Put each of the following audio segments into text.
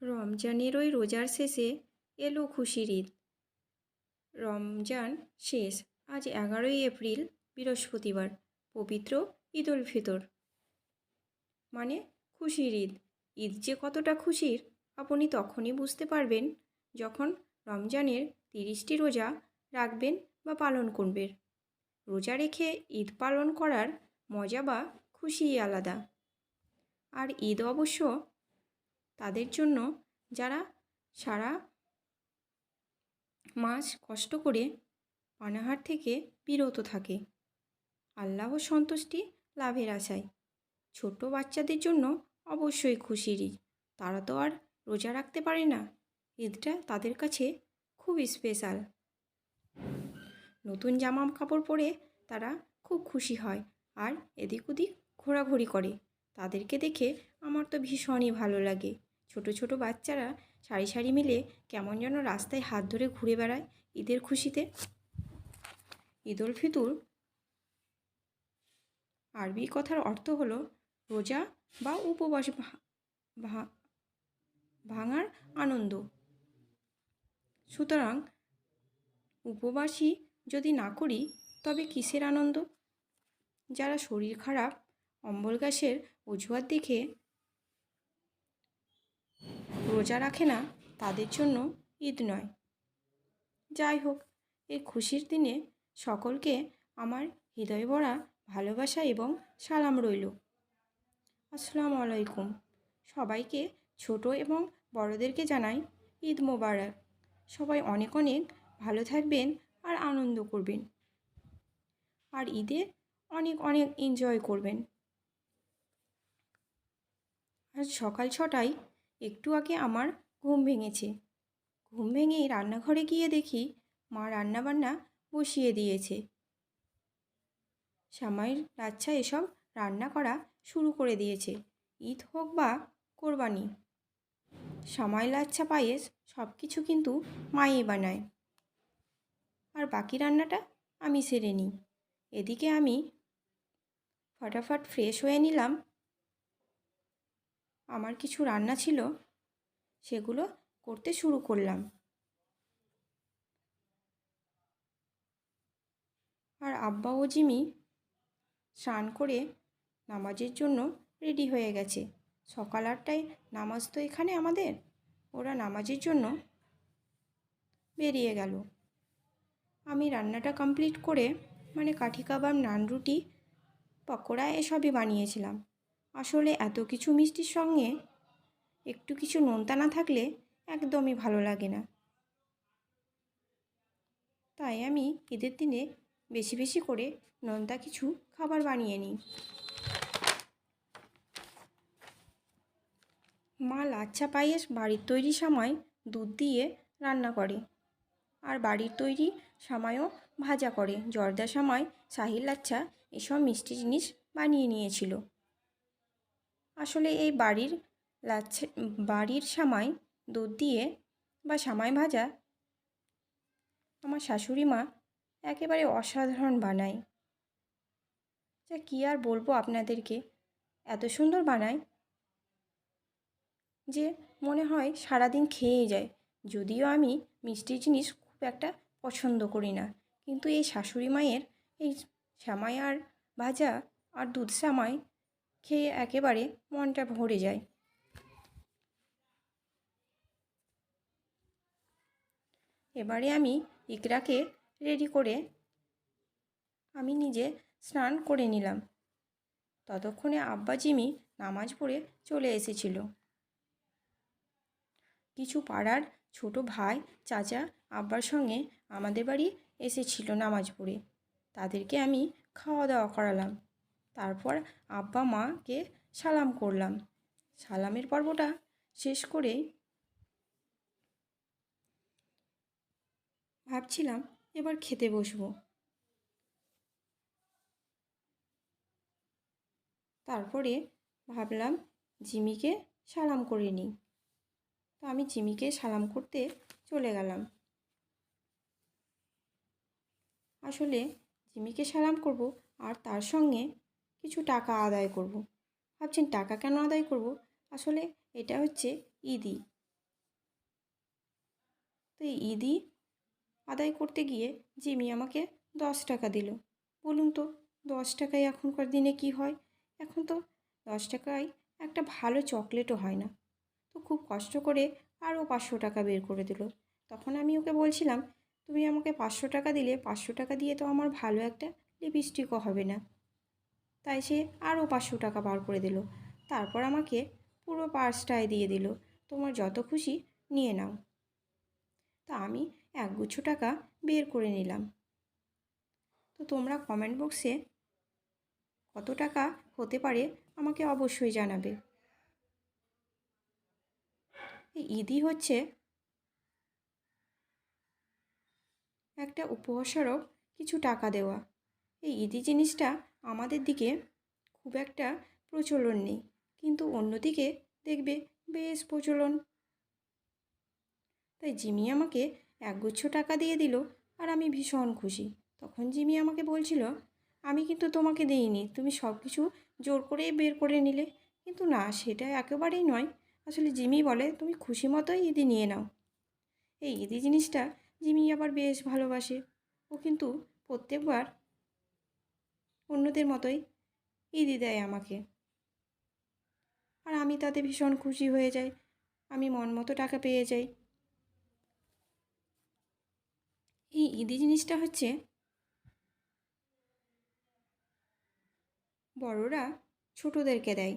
রমজানের ওই রোজার শেষে এলো খুশির ঈদ। রমজান শেষ, আজ 11ই এপ্রিল, বৃহস্পতিবার, পবিত্র ঈদ উল ফিতর, মানে খুশির ঈদ। ঈদ যে কতটা খুশির আপনি তখনই বুঝতে পারবেন যখন রমজানের 30টি রোজা রাখবেন বা পালন করবেন। রোজা রেখে ঈদ পালন করার মজা বা খুশিই আলাদা। আর ঈদ অবশ্য তাদের জন্য যারা সারা মাস কষ্ট করে পানাহার থেকে বিরত থাকে, আল্লাহর সন্তুষ্টি লাভের আশায়। ছোট বাচ্চাদের জন্য অবশ্যই খুশির ঈদ। তারা তো আর রোজা রাখতে পারে না, ঈদটা তাদের কাছে খুব স্পেশাল। নতুন জামা কাপড় পরে তারা খুব খুশি হয় আর এদিক ওদিক ঘোরাঘুরি করে। তাদেরকে দেখে আমার তো ভীষণই ভালো লাগে। ছোট ছোট বাচ্চারা সারি সারি মিলে কেমন যেন রাস্তায় হাত ধরে ঘুরে বেড়ায় ঈদের খুশিতে। ঈদ উল ফিতর আরবি কথার অর্থ হলো রোজা বা উপবাস ভাঙার আনন্দ। সুতরাং উপবাসই যদি না করি তবে কিসের আনন্দ? যারা শরীর খারাপ, অম্বল গ্যাসের অজুহাত দেখে রোজা রাখে না, তাদের জন্য ঈদ নয়। যাই হোক, এই খুশির দিনে সকলকে আমার হৃদয় ভরা ভালোবাসা এবং সালাম রইল। আসসালামু আলাইকুম। সবাইকে, ছোট এবং বড়দেরকে জানাই ঈদ মোবারক। সবাই অনেক অনেক ভালো থাকবেন আর আনন্দ করবেন, আর ঈদে অনেক অনেক এনজয় করবেন। আজ সকাল 6টায় একটু আগে আমার ঘুম ভেঙেছে। ঘুম ভেঙেই রান্নাঘরে গিয়ে দেখি মা রান্নাবান্না বসিয়ে দিয়েছে। সামাইর লাচ্ছা এসব রান্না করা শুরু করে দিয়েছে। ঈদ হোক বা কোরবানি, সামাই লাচ্ছা পায়েস সব কিছু কিন্তু মাই বানায়। আর বাকি রান্নাটা আমি সেরে নিই। এদিকে আমি ফটাফট ফ্রেশ হয়ে নিলাম। আমার কিছু রান্না ছিল, সেগুলো করতে শুরু করলাম। আর আব্বা ও জিমি স্নান করে নামাজের জন্য রেডি হয়ে গেছে। সকাল 8টায় নামাজ তো এখানে আমাদের। ওরা নামাজের জন্য বেরিয়ে গেল। আমি রান্নাটা কমপ্লিট করে, মানে কাঠি কাবাব, নান, রুটি, পকোড়া এসবই বানিয়েছিলাম। আসলে এত কিছু মিষ্টির সঙ্গে একটু কিছু নোনতা না থাকলে একদমই ভালো লাগে না। তাই আমি ঈদের দিনে বেশি বেশি করে নোনতা কিছু খাবার বানিয়ে নিই। মা লাচ্ছা পায়েস বাড়ির তৈরি সামাই দুধ দিয়ে রান্না করে, আর বাড়ির তৈরি সামাইও ভাজা করে। জর্দা সামাই, শাহি লাচ্ছা এসব মিষ্টি জিনিস বানিয়ে নিয়েছিল। আসলে এই বাড়ির সামাই দুধ দিয়ে বা সামাই ভাজা আমার শাশুড়ি মা একেবারে অসাধারণ বানায়। যা কী আর বলবো আপনাদেরকে, এত সুন্দর বানায় যে মনে হয় সারাদিন খেয়েই যায়। যদিও আমি মিষ্টি জিনিস খুব একটা পছন্দ করি না, কিন্তু এই শাশুড়ি মায়ের এই সামাই আর ভাজা আর দুধ সামাই খেয়ে একেবারে মনটা ভরে যায়। এবারে আমি ইকরাকে রেডি করে আমি নিজে স্নান করে নিলাম। ততক্ষণে আব্বা জিমি নামাজ পড়ে চলে এসেছিল। কিছু পাড়ার ছোট ভাই, চাচা আব্বার সঙ্গে আমাদের বাড়ি এসেছিল নামাজ পড়ে। তাদেরকে আমি খাওয়া দাওয়া করালাম। তারপর আব্বা মাকে সালাম করলাম। সালামের পর্বটা শেষ করে ভাবছিলাম এবার খেতে বসবো। তারপরে ভাবলাম জিমিকে সালাম করে নিই। তো আমি জিমিকে সালাম করতে চলে গেলাম। আসলে জিমিকে সালাম করব আর তার সঙ্গে কিছু টাকা আদায় করব। ভাবছেন টাকা কেন আদায় করব? আসলে এটা হচ্ছে ঈদই। তো এই ঈদই আদায় করতে গিয়ে জিমি আমাকে 10 টাকা দিল। বলুন তো 10 টাকায় এখনকার দিনে কি হয়? এখন তো 10 টাকায় একটা ভালো চকলেটও হয় না। তো খুব কষ্ট করে আরও 500 টাকা বের করে দিল। তখন আমি ওকে বলছিলাম, তুমি আমাকে 500 টাকা দিলে, 500 টাকা দিয়ে তো আমার ভালো একটা লিপস্টিকও হবে না। তাই সে আরও 500 টাকা বার করে দিল। তারপর আমাকে পুরো পার্সটায় দিয়ে দিল, তোমার যত খুশি নিয়ে নাও। তা আমি একগুচ্ছ টাকা বের করে নিলাম। তো তোমরা কমেন্ট বক্সে কত টাকা হতে পারে আমাকে অবশ্যই জানাবে। এই ঈদই হচ্ছে একটা উপহারস্বরূপ কিছু টাকা দেওয়া। এই ঈদি জিনিসটা আমাদের দিকে খুব একটা প্রচলন নেই, কিন্তু অন্যদিকে দেখবে বেশ প্রচলন। তাই জিমি আমাকে একগুচ্ছ টাকা দিয়ে দিল আর আমি ভীষণ খুশি। তখন জিমি আমাকে বলছিল, আমি কিন্তু তোমাকে দিইনি, তুমি সব কিছু জোর করেই বের করে নিলে। কিন্তু না, সেটা একেবারেই নয়। আসলে জিমি বলে, তুমি খুশি মতোই ঈদি নিয়ে নাও। এই ঈদি জিনিসটা জিমি আবার বেশ ভালোবাসে। ও কিন্তু প্রত্যেকবার অন্যদের মতোই ঈদি দেয় আমাকে, আর আমি তাতে ভীষণ খুশি হয়ে যাই। আমি মন মতো টাকা পেয়ে যাই। এই ঈদি জিনিসটা হচ্ছে বড়রা ছোটদেরকে দেয়,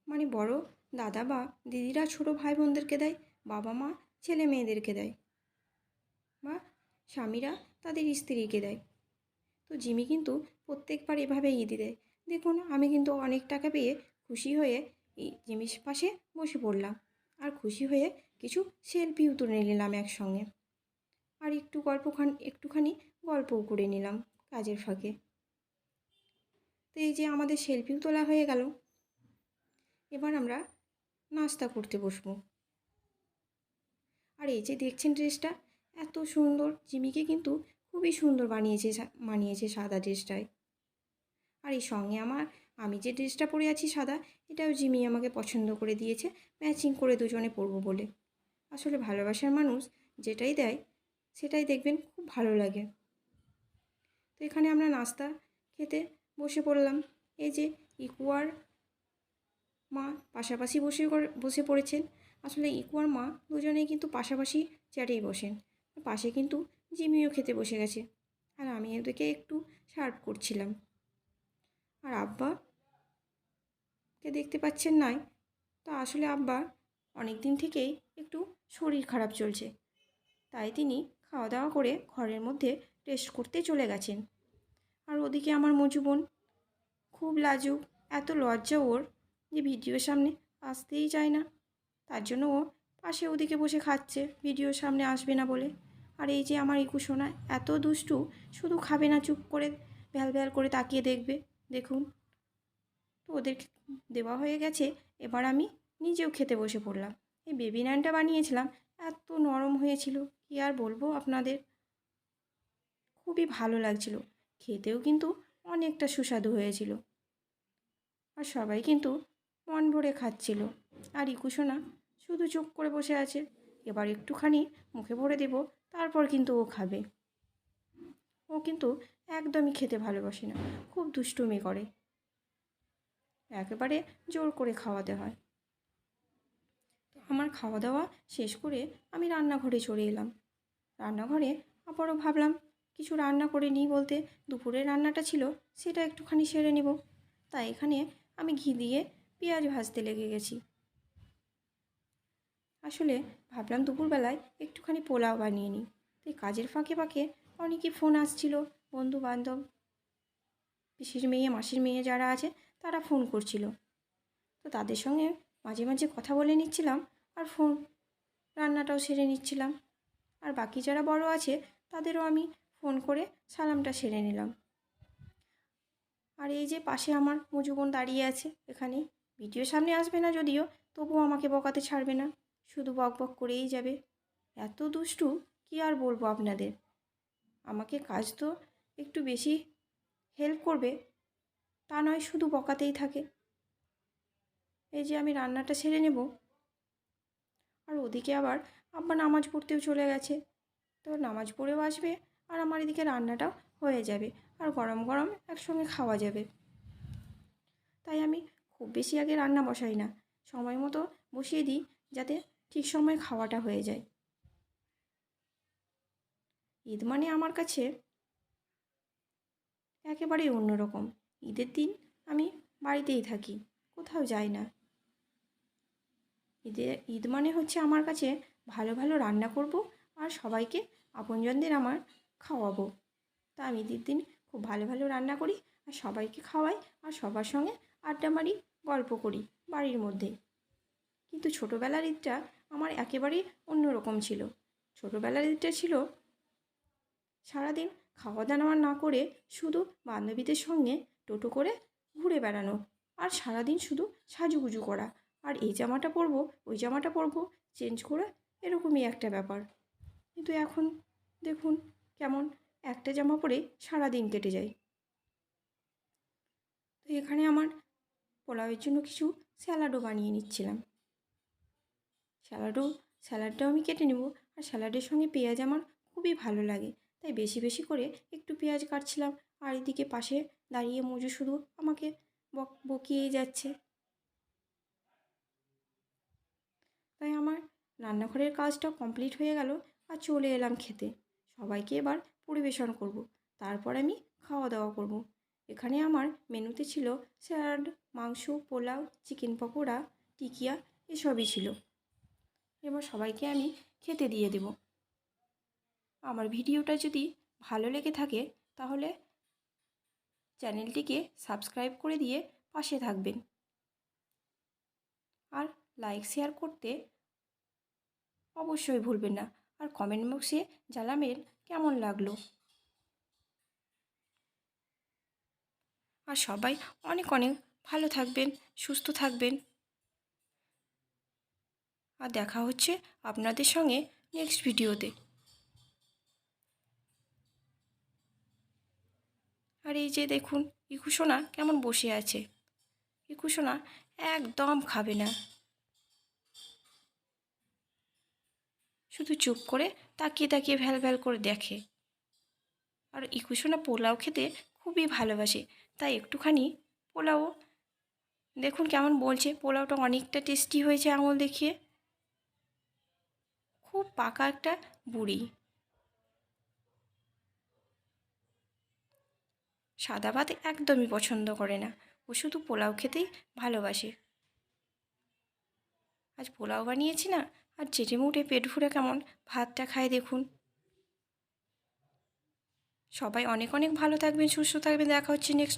মানে বড় দাদা বা দিদিরা ছোট ভাই বোনদেরকে দেয়, বাবা মা ছেলে মেয়েদেরকে দেয়, বা স্বামীরা তাদের স্ত্রীকে দেয়। তো জিমি কিন্তু প্রত্যেকবার এভাবেই ঈদি দেয়। দেখুন, আমি কিন্তু অনেক টাকা পেয়ে খুশি হয়ে এই জিমির পাশে বসে পড়লাম, আর খুশি হয়ে কিছু সেলফিও তুলে নিলাম একসঙ্গে, আর একটুখানি গল্পও করে নিলাম কাজের ফাঁকে। তো এই যে আমাদের সেলফিও তোলা হয়ে গেল, এবার আমরা নাস্তা করতে বসবো। আর এই যে দেখছেন ড্রেসটা এত সুন্দর, জিমিকে কিন্তু খুবই সুন্দর মানিয়েছে সাদা ড্রেসটায়। আর এই সঙ্গে আমি যে ড্রেসটা পরে আছি সাদা, এটাও জিমি আমাকে পছন্দ করে দিয়েছে, ম্যাচিং করে দুজনে পরবো বলে। আসলে ভালোবাসার মানুষ যেটাই দেয় সেটাই দেখবেন খুব ভালো লাগে। তো এখানে আমরা নাস্তা খেতে বসে পড়লাম। এই যে ইকুয়ার মা পাশাপাশি বসে পড়েছেন। আসলে ইকু আর মা দুজনেই কিন্তু পাশাপাশি চেয়ারেই বসেন। পাশে কিন্তু জিমিও খেতে বসে গেছে, আর আমি ওদেরকে একটু সার্ভ করছিলাম। আর আব্বাকে দেখতে পাচ্ছেন নাই, তো আসলে আব্বা অনেক দিন থেকেই একটু শরীর খারাপ চলছে, তাই তিনি খাওয়া দাওয়া করে ঘরের মধ্যে রেস্ট করতে চলে গেছেন। আর ওদিকে আমার মজু বোন খুব লাজুক, এত লজ্জা ওর যে ভিডিওর সামনে আসতেই চায় না। তার জন্য ও পাশে ওদিকে বসে খাচ্ছে, ভিডিওর সামনে আসবে না বলে। আর এই যে আমার ইকু সোনা এত দুষ্টু, শুধু খাবে না, চুপ করে ভ্যাল ভ্যাল করে তাকিয়ে দেখবে। দেখুন, তো ওদেরকে দেওয়া হয়ে গেছে, এবার আমি নিজেও খেতে বসে পড়লাম। এই বেবি নানটা বানিয়েছিলাম, এত নরম হয়েছিল কি আর বলবো আপনাদের, খুবই ভালো লাগছিল, খেতেও কিন্তু অনেকটা সুস্বাদু হয়েছিল। আর সবাই কিন্তু মন ভরে খাচ্ছিল, আর ইকু সোনা শুধু চুপ করে বসে আছে। এবার একটুখানি মুখে ভরে দেব, তারপর কিন্তু ও খাবে। ও কিন্তু একদমই খেতে ভালোবাসে না, খুব দুষ্টুমি করে, একেবারে জোর করে খাওয়াতে হয়। তো আমার খাওয়া দাওয়া শেষ করে আমি রান্নাঘরে চলে এলাম। রান্নাঘরে আবারও ভাবলাম কিছু রান্না করে নিই, বলতে দুপুরের রান্নাটা ছিল সেটা একটুখানি সেরে নেব। তাই এখানে আমি ঘি দিয়ে পেঁয়াজ ভাজতে লেগে গেছি। আসলে ভাবলাম দুপুরবেলায় একটুখানি পোলাও বানিয়ে নিই। তো এই কাজের ফাঁকে ফাঁকে অনেকই ফোন আসছিল, বন্ধু বান্ধব, পিসির মেয়ে, মাসির মেয়ে যারা আছে তারা ফোন করছিল। তো তাদের সঙ্গে মাঝে মাঝে কথা বলে নিচ্ছিলাম, আর রান্নাটাও সেরে নিচ্ছিলাম। আর বাকি যারা বড় আছে তাদেরও আমি ফোন করে সালামটা সেরে নিলাম। আর এই যে পাশে আমার মজু বোন দাঁড়িয়ে আছে, এখানে ভিডিও সামনে আসবে না যদিও, তবুও আমাকে বকাতে ছাড়বে না, শুধু বক বক করেই যাবে। এত দুষ্টু, কি আর বলবো আপনাদের। আমাকে কাজ তো একটু বেশি হেল্প করবে তা নয়, শুধু বকাতেই থাকে। এই যে আমি রান্নাটা সেরে নেব, আর ওদিকে আবার আব্বা নামাজ পড়তেও চলে গেছে। তো নামাজ পড়েও আসবে আর আমার এদিকে রান্নাটাও হয়ে যাবে আর গরম গরম একসঙ্গে খাওয়া যাবে। তাই আমি খুব বেশি আগে রান্না বসাই না, সময় মতো বসিয়ে দিই যাতে ঠিক সময়ে খাওয়াটা হয়ে যায়। ঈদ মানে আমার কাছে একেবারেই অন্যরকম। ঈদের দিন আমি বাড়িতেই থাকি, কোথাও যাই না। ঈদ মানে হচ্ছে আমার কাছে ভালো ভালো রান্না করব আর সবাইকে আপনজনদের আমার খাওয়াবো। তা আমি ঈদের দিন খুব ভালো ভালো রান্না করি আর সবাইকে খাওয়াই আর সবার সঙ্গে আড্ডা মারি, গল্প করি বাড়ির মধ্যে। কিন্তু ছোটোবেলার ঈদটা আমার একেবারেই অন্যরকম ছিল। ছোটোবেলার ঈদটা ছিল সারাদিন খাওয়া দাওয়া না করে শুধু বান্ধবীদের সঙ্গে টোটো করে ঘুরে বেড়ানো আর সারাদিন শুধু সাজুগুজু করা আর এই জামাটা পরবো ওই জামাটা পরবো চেঞ্জ করা, এরকমই একটা ব্যাপার। কিন্তু এখন দেখুন কেমন একটা জামা পরে সারাদিন কেটে যায়। তো এখানে আমার পোলাওয়ের জন্য কিছু স্যালাডও বানিয়ে নিচ্ছিলাম। স্যালাডটাও আমি কেটে নেব আর স্যালাডের সঙ্গে পেঁয়াজ আমার খুবই ভালো লাগে, তাই বেশি বেশি করে একটু পেঁয়াজ কাটছিলাম। আর এদিকে পাশে দাঁড়িয়ে মজু শুধু আমাকে বকিয়েই যাচ্ছে। তাই আমার রান্নাঘরের কাজটা কমপ্লিট হয়ে গেল আর চলে এলাম খেতে। সবাইকে এবার পরিবেশন করব, তারপর আমি খাওয়া দাওয়া করব। এখানে আমার মেনুতে ছিল স্যালাড, মাংস, পোলাও, চিকেন পকোড়া, টিকিয়া এসবই ছিল। এবার সবাইকে আমি খেতে দিয়ে দেব। আমার ভিডিওটা যদি ভালো লেগে থাকে তাহলে চ্যানেলটিকে সাবস্ক্রাইব করে দিয়ে পাশে থাকবেন আর লাইক শেয়ার করতে অবশ্যই ভুলবেন না। আর কমেন্ট বক্সে জানাবেন কেমন লাগলো। আর সবাই অনেক অনেক ভালো থাকবেন, সুস্থ থাকবেন। আর দেখা হচ্ছে আপনাদের সঙ্গে নেক্সট ভিডিওতে। আর এই যে দেখুন ইকু সোনা কেমন বসে আছে। ইকু সোনা একদম খাবে না, শুধু চুপ করে তাকিয়ে তাকিয়ে ভ্যাল ভ্যাল করে দেখে। আর ইকু সোনা পোলাও খেতে খুবই ভালোবাসে, তাই একটুখানি পোলাও দেখুন কেমন বলছে পোলাওটা অনেকটা টেস্টি হয়েছে আঙুল দেখিয়ে। খুব পাকা একটা বুড়ি, সাদা ভাত একদমই পছন্দ করে না, ও শুধু পোলাও খেতেই ভালোবাসে। আজ পোলাও বানিয়েছি না, আর চেটে মুটে পেট ভরে কেমন ভাতটা খায় দেখুন। সবাই অনেক অনেক ভালো থাকবেন, সুস্থ থাকবেন। দেখা হচ্ছে নেক্সট